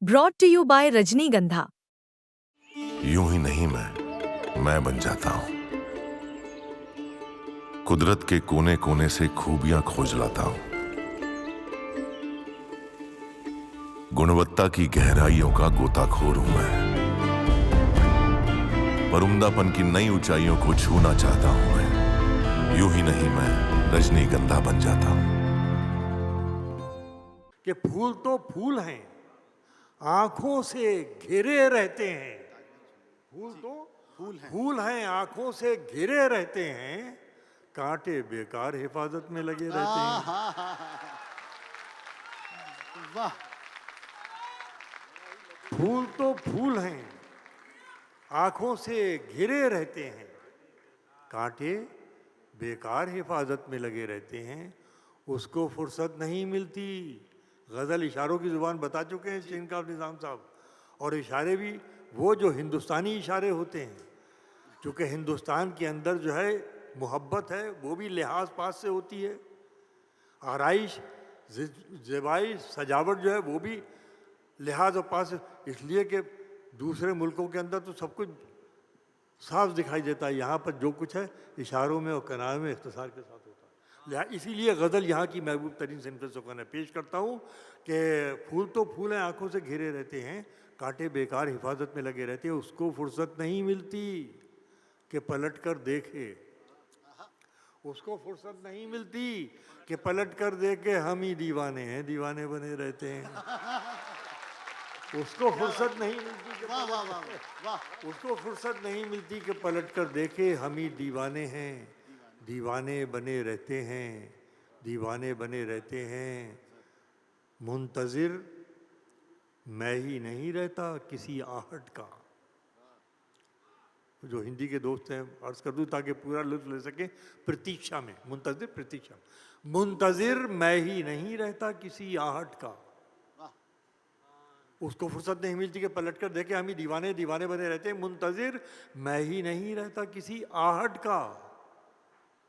Brought to you bye रजनीगंधा। यूं ही नहीं मैं बन जाता हूं। कुदरत के कोने कोने से खूबियां खोज लाता हूं। गुणवत्ता की गहराइयों का गोताखोर हूं मैं। पर उम्दापन की नई ऊंचाइयों को छूना चाहता हूं मैं। यूं ही नहीं मैं रजनीगंधा बन जाता हूं। कि फूल तो फूल हैं, आंखों से घिरे रहते हैं। फूल तो फूल हैं, आंखों से घिरे रहते हैं, कांटे बेकार हिफाजत में लगे रहते हैं। वाह। फूल तो फूल हैं, आंखों से घिरे रहते हैं, कांटे बेकार हिफाजत में लगे रहते हैं, उसको फुर्सत नहीं मिलती। गज़ल इशारों की ज़ुबान बता चुके हैं चिनकार निज़ाम साहब, और इशारे भी वो जो हिंदुस्तानी इशारे होते हैं, चूँकि हिंदुस्तान के अंदर जो है मोहब्बत है, वो भी लिहाज पास से होती है। आराइश, ज़ेबाई, सजावट जो है वो भी लिहाज और पास, इसलिए कि दूसरे मुल्कों के अंदर तो सब कुछ साफ दिखाई देता है, यहाँ पर जो कुछ है इशारों में और किनारों में इख्तिसार के साथ होता है। इसीलिए गज़ल यहाँ की महबूब तरीन सिनफ़ से मैं पेश करता हूँ कि फूल तो फूल हैं, आँखों से घिरे रहते हैं, कांटे बेकार हिफाजत में लगे रहते हैं, उसको फुर्सत नहीं मिलती कि पलट कर देखे। उसको फुर्सत नहीं मिलती कि पलट कर देखे, हम ही दीवाने हैं, दीवाने बने रहते हैं। उसको फुर्सत नहीं मिलती कि वाह वाह वाह वाह। उसको फुर्सत नहीं मिलती कि पलट कर देखे, हम ही दीवाने हैं, दीवाने बने रहते हैं, दीवाने बने रहते हैं। मुंतज़िर मैं ही नहीं रहता किसी आहट का। जो हिंदी के दोस्त हैं अर्ज़ कर दूँ ताकि पूरा लुत्फ़ ले सकें। प्रतीक्षा में, मुंतज़िर प्रतीक्षा, मुंतज़िर मैं ही नहीं रहता किसी आहट का। उसको फुर्सत नहीं मिलती कि पलट कर देखे, हम ही दीवाने दीवाने बने रहते हैं। मुंतज़िर मैं ही नहीं रहता किसी आहट का,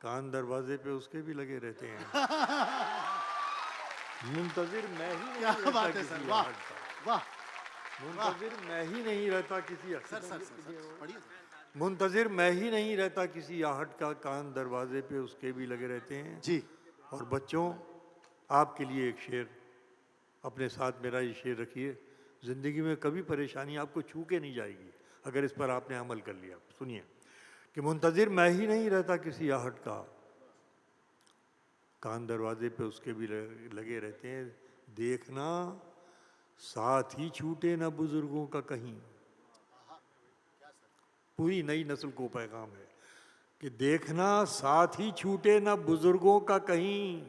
कान दरवाजे पे उसके भी लगे रहते हैं। मुंतज़िर मैं ही नहीं रहता किसी आहट का। वाह। मुंतज़िर मैं ही नहीं रहता किसी सर सर सर पढ़िए। मुंतज़िर मैं ही नहीं रहता किसी आहट का, कान दरवाजे पे उसके भी लगे रहते हैं। जी। और बच्चों, आपके लिए एक शेर, अपने साथ मेरा ये शेर रखिए। ज़िंदगी में कभी परेशानी आपको छू के नहीं जाएगी अगर इस पर आपने अमल कर लिया। सुनिए कि मुंतज़िर मैं ही नहीं रहता किसी आहट का, कान दरवाजे पे उसके भी लगे रहते हैं, देखना साथ ही छूटे ना बुज़ुर्गों का कहीं। पूरी नई नस्ल को पैगाम है कि देखना साथ ही छूटे ना बुज़ुर्गों का कहीं,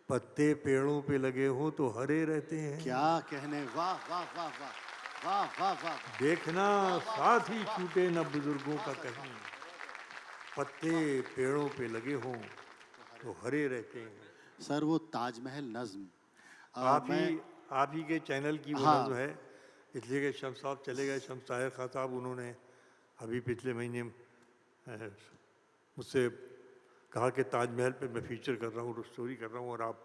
पत्ते पेड़ों पे लगे हों तो हरे रहते हैं। क्या कहने, वाह वाह वाह वाह वाह वाह वाह। देखना साथ ही छूटे न बुजुर्गों का कहीं, पत्ते पेड़ों पे लगे हों तो हरे रहते हैं। सर वो ताजमहल नज्म आप ही के चैनल की वो हाँ। नज़्म है, इसलिए कि शम्स साहब चले गए, शम्स ताहिर खान साहब, उन्होंने अभी पिछले महीने मुझसे कहा कि ताजमहल पे मैं फीचर कर रहा हूँ, स्टोरी कर रहा हूँ, और आप,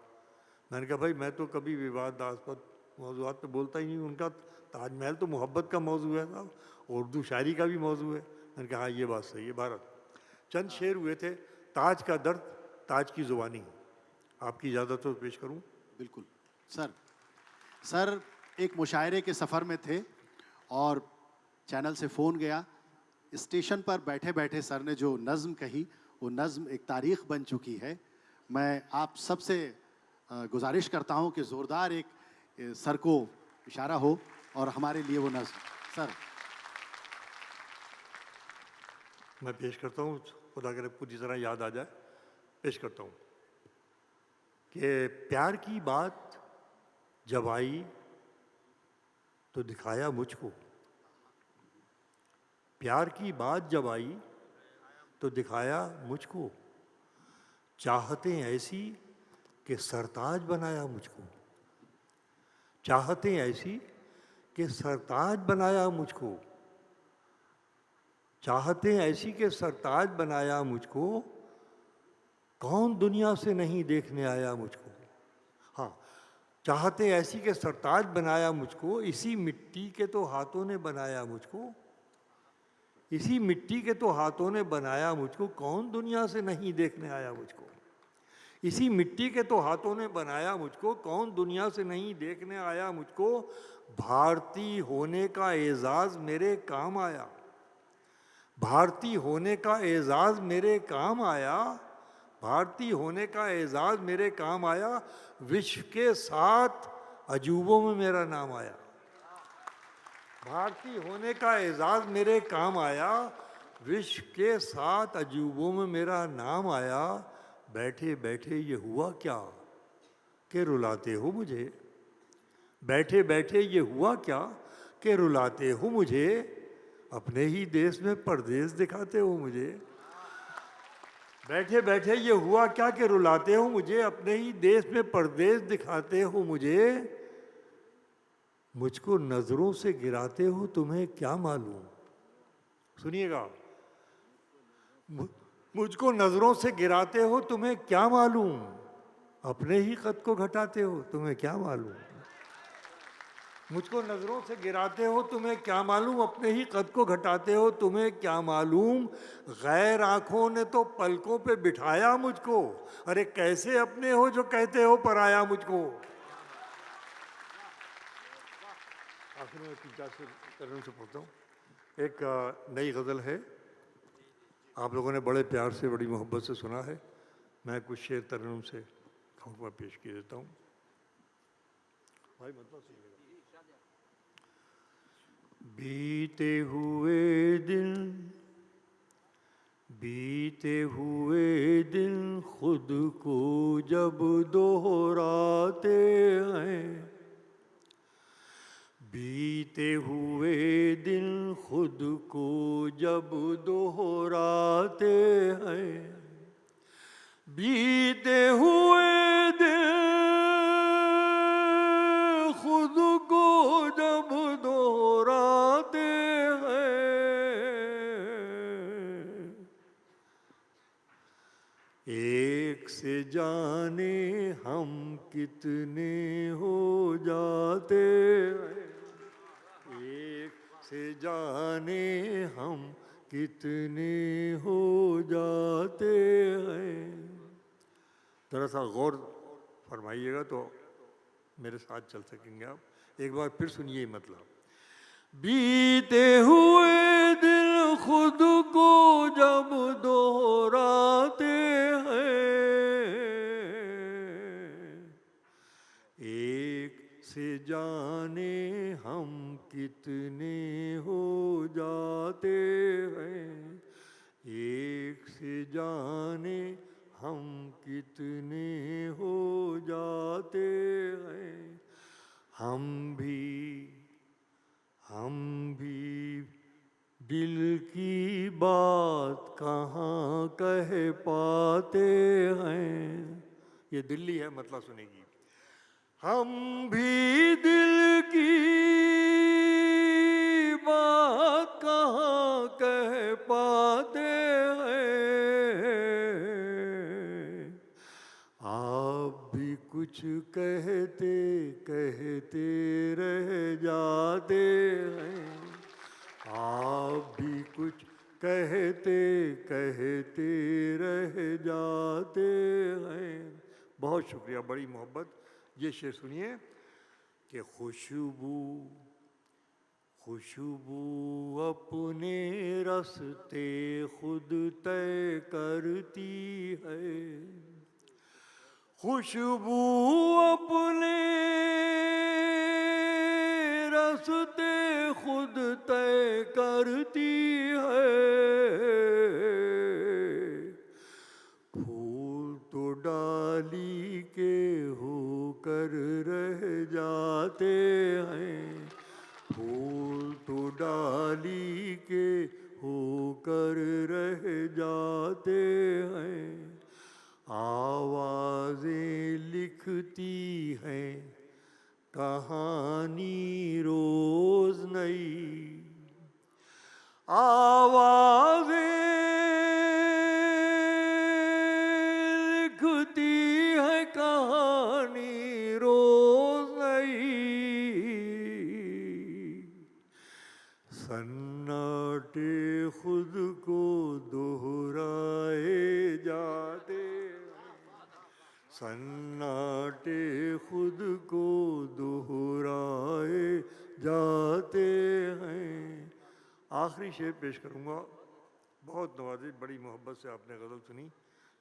मैंने कहा भाई मैं तो कभी विवादास्पद मौज़ूआत पे बोलता ही नहीं, उनका ताजमहल तो मोहब्बत का मौजू है साहब, उर्दू शायरी का भी मौजू है। मैंने कहा हाँ ये बात सही है। भारत चंद शेर हुए थे, ताज का दर्द ताज की ज़ुबानी, आपकी इजाज़त हो पेश करूँ? बिल्कुल सर एक मुशायरे के सफ़र में थे और चैनल से फ़ोन गया। स्टेशन पर बैठे बैठे सर ने जो नज़्म कही, वो नज़्म एक तारीख़ बन चुकी है। मैं आप सबसे गुजारिश करता हूँ कि ज़ोरदार एक सर को इशारा हो और हमारे लिए वो नज़्म सर। मैं पेश करता हूँ, खुदा करे पूरी तरह याद आ जाए, पेश करता हूँ कि प्यार की बात जब आई तो दिखाया मुझको, प्यार की बात जब आई तो दिखाया मुझको, चाहतें ऐसी कि सरताज बनाया मुझको, चाहतें ऐसी कि सरताज बनाया मुझको, चाहतें ऐसी कि सरताज बनाया मुझको, कौन दुनिया से नहीं देखने आया मुझको। हाँ, चाहते ऐसी के सरताज बनाया मुझको, इसी मिट्टी के तो हाथों ने बनाया मुझको, इसी मिट्टी के तो हाथों ने बनाया मुझको, कौन दुनिया से नहीं देखने आया मुझको। इसी मिट्टी के तो हाथों ने बनाया मुझको, कौन दुनिया से नहीं देखने आया मुझको। भारतीय होने का एजाज़ मेरे काम आया, भारतीय होने का एजाज़ मेरे काम आया, भारतीय होने का एजाज़ मेरे काम आया। विश्व के 7 अजूबों में मेरा नाम आया, भारतीय होने का एजाज़ मेरे काम आया, विश्व के 7 अजूबों में मेरा नाम आया। बैठे बैठे ये हुआ क्या कि रुलाते हो मुझे, बैठे बैठे ये हुआ क्या कि रुलाते हो मुझे, अपने ही देश में परदेश दिखाते हो मुझे। बैठे बैठे ये हुआ क्या कि रुलाते हो मुझे, अपने ही देश में परदेश दिखाते हो मुझे। मुझको नजरों से गिराते हो तुम्हें क्या मालूम, सुनिएगा, मुझको नजरों से गिराते हो तुम्हें क्या मालूम, अपने ही कद को घटाते हो तुम्हें क्या मालूम। मुझको नजरों से गिराते हो तुम्हें क्या मालूम, अपने ही कद को घटाते हो तुम्हें क्या मालूम। गैर आंखों ने तो पलकों पे बिठाया मुझको, अरे कैसे अपने हो जो कहते हो पराया मुझको। आखिर में 3-4 तरह से पढ़ता हूँ। एक नई गज़ल है, आप लोगों ने बड़े प्यार से बड़ी मोहब्बत से सुना है, मैं कुछ शेर तरन्नुम से खाऊंगा पेश किए देता हूँ। भाई मतलब सुनिएगा। बीते हुए दिन, बीते हुए दिन खुद को जब दोहराते हैं, बीते हुए दिन खुद को जब दोहराते हैं, बीते हुए दिन खुद को जब दोहराते हैं, एक से जाने हम कितने हो जाते हैं, से जाने हम कितने हो जाते हैं। थोड़ा सा गौर फरमाइएगा तो मेरे साथ चल सकेंगे आप। एक बार फिर सुनिए मतलब। बीते हुए दिन खुद को जब दोहराते हैं, एक से जाने हम कितने हो जाते हैं, एक से जाने हम कितने हो जाते हैं। हम भी दिल की बात कहाँ कह पाते हैं। ये दिल्ली है मतलब सुनेगी। हम भी दिल की बात कहाँ कह पाते हैं, आप भी कुछ कहते कहते रह जाते हैं, आप भी कुछ कहते कहते रह जाते हैं। बहुत शुक्रिया, बड़ी मोहब्बत। ये शेर सुनिए कि खुशबू खुशबू अपने रास्ते खुद तय करती है, खुशबू अपने रास्ते खुद तय करती है। फूल तो डाली के होकर रह जाते हैं, फूल तो डाली के होकर रह जाते हैं। आवाज़ें लिखती हैं कहानी रोज़ नई, आवाज़ें लिखती है कहानी रोज़ सन्नाटे खुद को दोहराए जाते, सन्नाटे खुद को दोहराए जाते हैं। आखिरी शेर पेश करूँगा। बहुत नवाजी, बड़ी मोहब्बत से आपने गज़ल सुनी,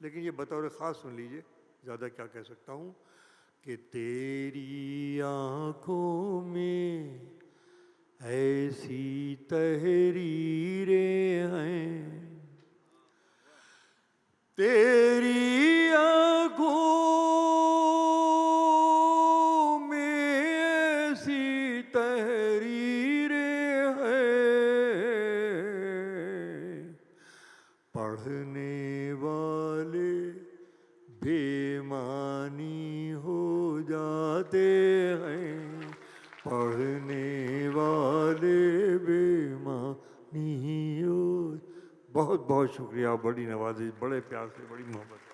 लेकिन ये बतौर ख़ास सुन लीजिए, ज़्यादा क्या कह सकता हूँ कि तेरी आँखों में ऐसी तहरीरें हैं, तेरी आँखों में ऐसी तहरीरें हैं, पढ़ने वाले बेमानी हो जाते हैं, पढ़ने वाले बेमानी हो। बहुत बहुत शुक्रिया, बड़ी नवाजी, बड़े प्यार से, बड़ी मोहब्बत।